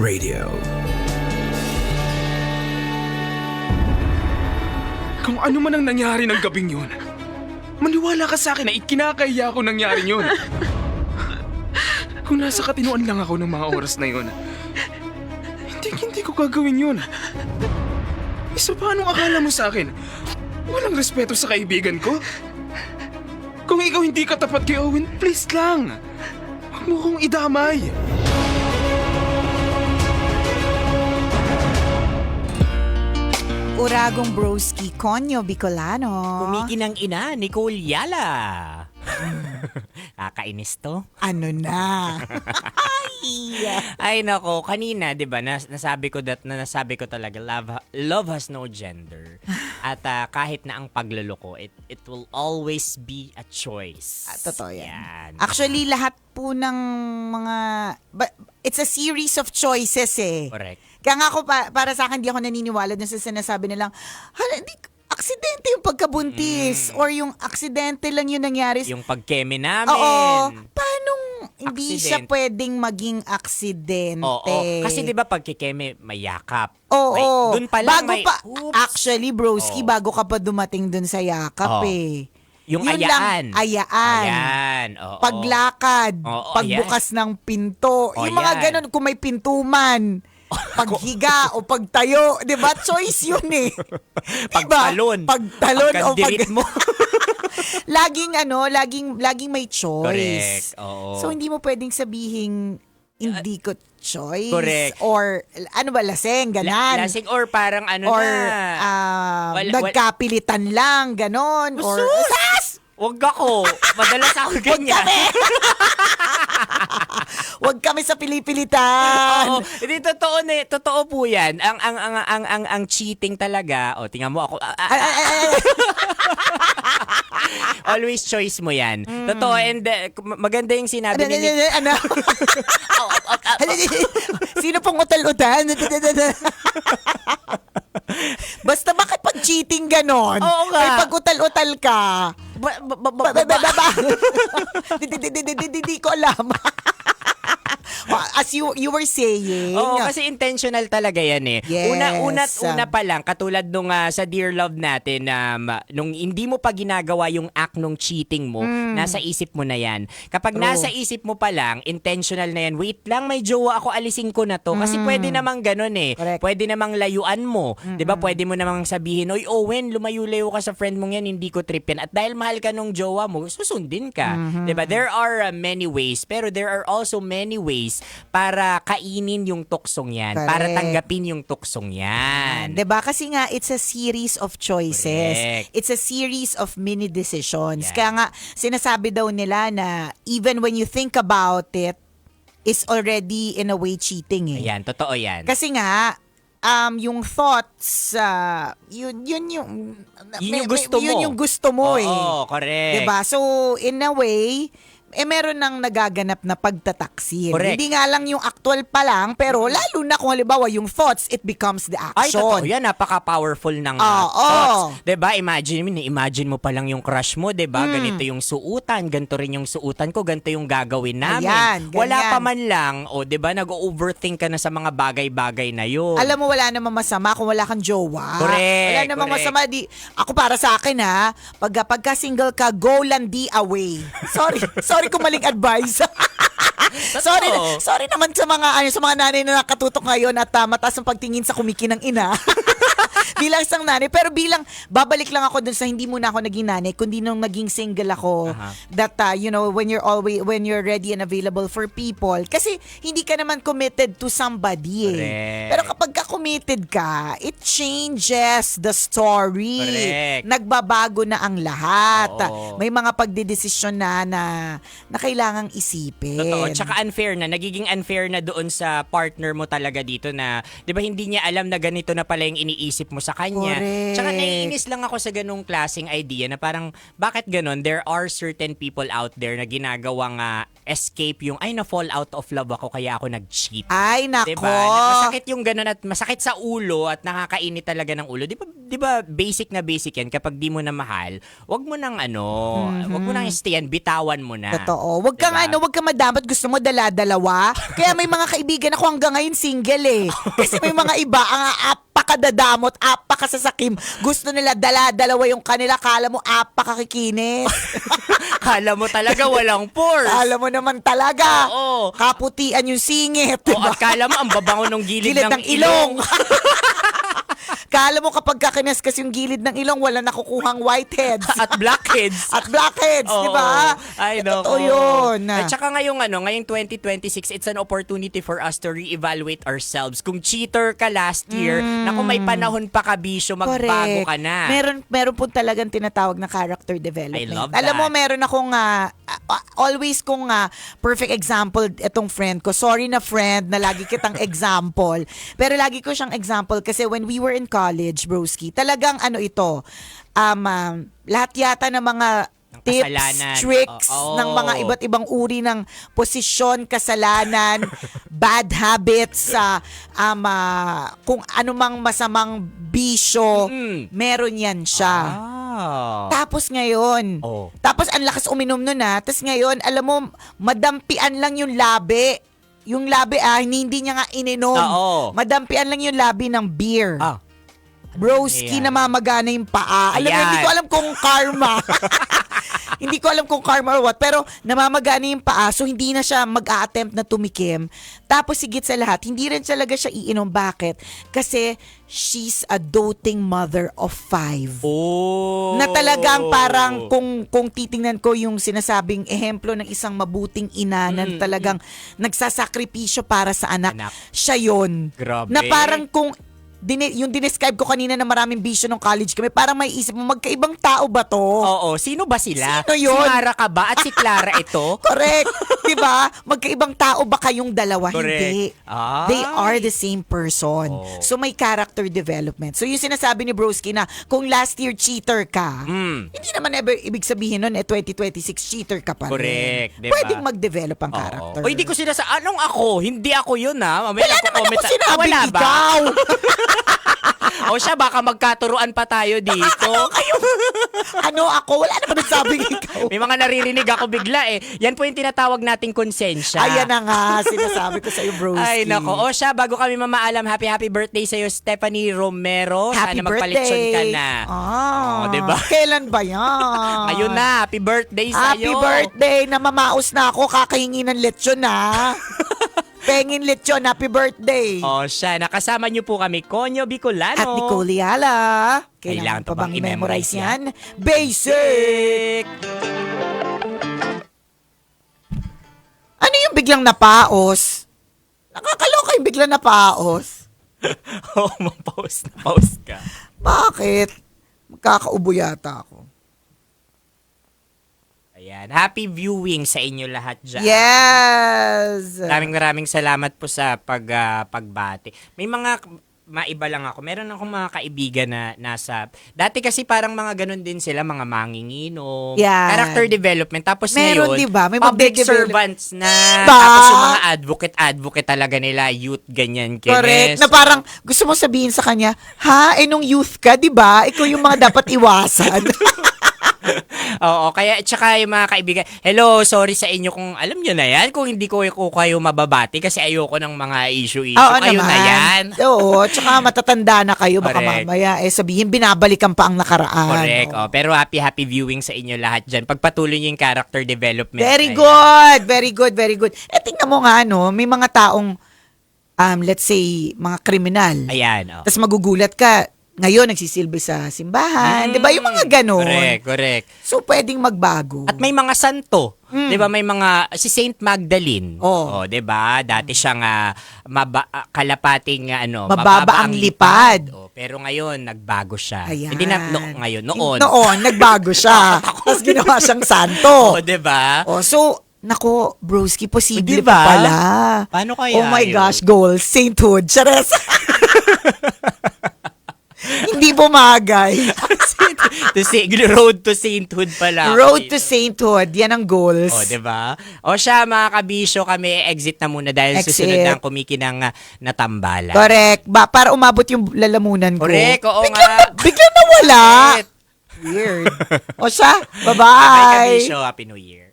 Radio. Kung ano man ang nangyari ng gabing yun, maniwala ka sa akin na ikinakahiya ko nangyari yun. Kung nasa katinuan lang ako ng mga oras na yun, hindi ko gagawin yun. Isa pa, anong akala mo sa akin? Walang respeto sa kaibigan ko? Kung ikaw hindi ka tapat kay Owen, please lang. Huwag mo kong idamay. Uragong broski, Konyo Bicolano. Kumikinang ina, Nicole Yala. Kakainis to. Ano na? Ay nako, kanina 'di ba nasabi ko nasabi ko talaga love has no gender. At kahit na ang pagloloko, it will always be a choice. Totoo yan. Actually, lahat po ng mga it's a series of choices eh. Correct. Kaya nga ako para sa akin, di ako naniniwala dun sa sinasabi nilang, hindi, aksidente yung pagkabuntis or yung aksidente lang yung nangyari. Yung pagkeme namin. Oo. Paanong hindi siya pwedeng maging aksidente? Oo. Kasi di ba pagkikeme may yakap. Oo. Doon pa lang actually, broski, bago ka pa dumating dun sa yakap eh. Yung yun ayaan. Ayaan. Oo. Paglakad. Oo, pagbukas ng pinto. Yung mga ganun, kung may pintuman. Paghiga o pagtayo, 'di ba? Choice 'yun eh. Pagtalon. Pagtalon o mo. laging may choice. Correct. Oo. So hindi mo pwedeng sabihin hindi ko choice. Correct. Or ano ba, laseng, ganan. Lasing or parang ano or, na. nagkapilitan lang, ganon. Or Wag ako. Madalas ako ganyan. Huwag kami sa pilipilitan. Oo, hindi totoo po 'yan. Ang cheating talaga. Tingnan mo ako. Always choice mo 'yan. Totoo, and maganda yung sinabi ni Ano? Sino pong utal-utal? Basta bakit pag cheating ganon? Oo nga. Ay pag utal-utal ka. Hindi ko alam. As you were saying. Oo, kasi intentional talaga yan eh. Yes. Una pa lang, katulad nung sa Dear Love natin, nung hindi mo pa ginagawa yung act nung cheating mo, nasa isip mo na yan. Kapag nasa isip mo pa lang, intentional na yan, wait lang, may jowa ako, alisin ko na to. Kasi pwede namang ganun eh. Correct. Pwede namang layuan mo. 'Di ba? Pwede mo namang sabihin, oy Owen, lumayo-layo ka sa friend mong yan, hindi ko trip yan. At dahil mahal ka nung jowa mo, susundin ka. 'Di ba? There are many ways, pero there are also many ways para kainin yung tuksong yan. Correct. Para tanggapin yung tuksong yan. 'Di ba? Kasi nga it's a series of choices. Correct. It's a series of mini decisions. Yan. Kaya nga sinasabi daw nila na even when you think about it, is already in a way cheating eh. Ayan, totoo yan. Kasi nga yung thoughts, yun yung gusto mo. Yun yung gusto mo eh. Oo, correct. 'Di ba? So in a way, meron nang nagaganap na pagtataksil. Correct. Hindi nga lang yung actual pa lang, pero lalo na kung halimbawa yung thoughts, it becomes the Ay, totoo action. yan. Napaka-powerful ng Oo. thoughts. Diba? Imagine mo pa lang yung crush mo, diba? Ganito yung suutan, ganito rin yung suutan ko, ganito yung gagawin namin. Ayan, wala ganyan. pa man lang, diba? Nag-overthink ka na sa mga bagay-bagay na yun. Alam mo, wala namang masama kung wala kang jowa. Correct, Wala namang correct. masama. Ako para sa akin pagka single ka, go landi away. Sorry kung maling advice. sorry naman sa mga nanay na nakatutok ngayon at mataas ang pagtingin sa kumikinang ina. Bilang isang nanay, pero babalik lang ako dun sa hindi muna ako naging nanay, kundi nung naging single ako, that when you're ready and available for people, kasi hindi ka naman committed to somebody eh. Correct. Pero kapag ka committed ka, it changes the story. Correct. Nagbabago na ang lahat. Oo. May mga pagdedesisyon na kailangang isipin. Totoo. Tsaka nagiging unfair na doon sa partner mo talaga dito na, di ba hindi niya alam na ganito na pala yung iniisip mo sa sa kanya. Correct. Tsaka naiinis lang ako sa ganung klaseng idea na parang, bakit ganon? There are certain people out there na ginagawang escape yung, ay, na-fall out of love ako kaya ako nag-cheat. Ay, nako. Diba? Masakit yung ganun at masakit sa ulo at nakakainit talaga ng ulo. Di ba basic na basic yan kapag di mo na mahal, wag mo nang wag mo nang stayan, bitawan mo na. Totoo. Wag kang Diba? wag kang madamat, gusto mo dala-dalawa. Kaya may mga kaibigan ako hanggang ngayon single eh. Kasi may mga iba ang apakadadamot, apakasasakim. Gusto nila dala-dalawa yung kanila, kala mo apakakikinis. Kala mo talaga walang pores. Kala mo naman talaga. Oo. Kaputian yung singit. O, Diba? at kala mo ang babango ng gilid, Gilid ng ilong. Kala mo kapag kakinas yung gilid ng ilong, wala nakukuhang whiteheads. At blackheads. At blackheads, Oo. di ba? Ay, no. Totoo yun. At saka ngayong 2026, it's an opportunity for us to reevaluate ourselves. Kung cheater ka last year, naku, may panahon pa ka, bisyo, magbago ka na. Meron po talagang tinatawag na character development. I love Alam mo, that. meron akong always kong perfect example itong friend ko. Sorry na friend na lagi kitang example. Pero lagi ko siyang example kasi when we were in college, broski, talagang ito, lahat yata ng mga tips, kasalanan. tricks Oo. ng mga iba't ibang uri ng posisyon, kasalanan, bad habits, kung anumang masamang bisyo, meron yan siya. Tapos ngayon, tapos ang lakas uminom nun tapos ngayon, alam mo, madampian lang yung labi. Yung labi hindi niya nga ininom. Oo. Madampian lang yung labi ng beer. Broski, Ayan. namamagana yung paa. Alam mo, Ayan. hindi ko alam kung karma. Hindi ko alam kung karma or what. Pero namamagana yung paa. So, hindi na siya mag-a-attempt na tumikim. Tapos, sigit sa lahat, hindi rin talaga siya iinom. Bakit? Kasi, she's a doting mother of 5. Oh. Na talagang parang kung titingnan ko yung sinasabing ehemplo ng isang mabuting ina na talagang nagsasakripisyo para sa anak. Siya yun. Grabe. Na parang kung yung dinescribe ko kanina na maraming bisyo nung college kami, parang may isip mo, magkaibang tao ba to? Oo, sino ba sila? Sino yun? Si Mara ka ba at si Clara ito? Correct. Diba? Magkaibang tao ba kayong dalawa? Correct. Hindi. Ay. They are the same person. Oh. So may character development. So yung sinasabi ni Broski na kung last year cheater ka, hindi naman ever ibig sabihin nun 2026 cheater ka pa rin. Correct, diba? Pwedeng mag-develop ang Oo. character. O, hindi ko anong ako? Hindi ako yun Mamaya Wala naman ako sinabing wala ba? ikaw. O siya, baka magkaturuan pa tayo dito. Ano ako? Wala naman nagsabing ikaw. May mga naririnig ako bigla eh. Yan po yung tinatawag nating konsensya. Ayan na nga, sinasabi ko sa'yo, Broski. Ay, nako. O siya, bago kami mamaalam, happy birthday sa'yo, Stephanie Romero. Happy Sana magpalitsyon ka birthday. na. Diba? Kailan ba yan? Ayun na, happy birthday sa'yo. Happy birthday! Namamaos na ako, kakahingi ng lechon na. Pengin lechon, happy birthday! O siya, nakasama niyo po kami, Konyo Bicolano. At Nicole Yala. Kailangan pa bang i-memorize yan? Basic! Ano yung biglang napaos? Nakakaloka yung biglang napaos. Oo, pause ka. Bakit? Magkakaubo yata ako. Ayan, happy viewing sa inyo lahat dyan. Yes! Maraming salamat po sa pagbati. May mga maiba lang ako. Meron akong mga kaibigan na nasa... Dati kasi parang mga ganun din sila, mga manginginom. Yan. Character development. Tapos Meron, ngayon, diba? May public magde-develop. servants na. Diba? Tapos yung mga advocate talaga nila, youth, ganyan, Correct. Kenneth. Na parang gusto mo sabihin sa kanya, nung youth ka, di ba? Ikaw yung mga dapat iwasan. Oo, kaya tsaka yung mga kaibigan, hello, sorry sa inyo kung alam nyo na yan, kung hindi ko kayo mababati kasi ayoko ng mga issue. Oo Kayo naman. na yan. Oo, tsaka matatanda na kayo. Baka Correct. mamaya sabihin, binabalikan pa ang nakaraan. Correct. Oo. Pero happy viewing sa inyo lahat dyan. Pagpatuloy nyo yung character development. Very na yan. good. Very good. Very good. Tingnan mo nga, may mga taong, let's say, mga kriminal. Ayan. Tapos magugulat ka, ngayon nagsisilbi sa simbahan. Di ba? Yung mga ganon. Correct. So, pwedeng magbago. At may mga santo. 'Di ba? May mga si Saint Magdalene. Oh. 'di ba? Dati siyang kalapating Mababa ang lipad. Pero ngayon nagbago siya. Ayan. Hindi na ngayon, noon. Noon, nagbago siya. Tapos ginawa siyang santo. 'di ba? So, nako, broski, posible Diba? pa pala. Paano kaya Oh my yun? gosh, goals, sainthood. Chares. Hindi bumagay. Road to sainthood pala. Road to sainthood. Yan ang goals. O, diba? O siya, mga kabisyo, kami exit na muna dahil Exit. susunod na ang kumikinang natambalan. Correct. Para umabot yung lalamunan ko. Correct, oo nga. Bigla nawala. Correct. Weird. O siya, Bye, bye-bye. kabisyo. Happy New Year.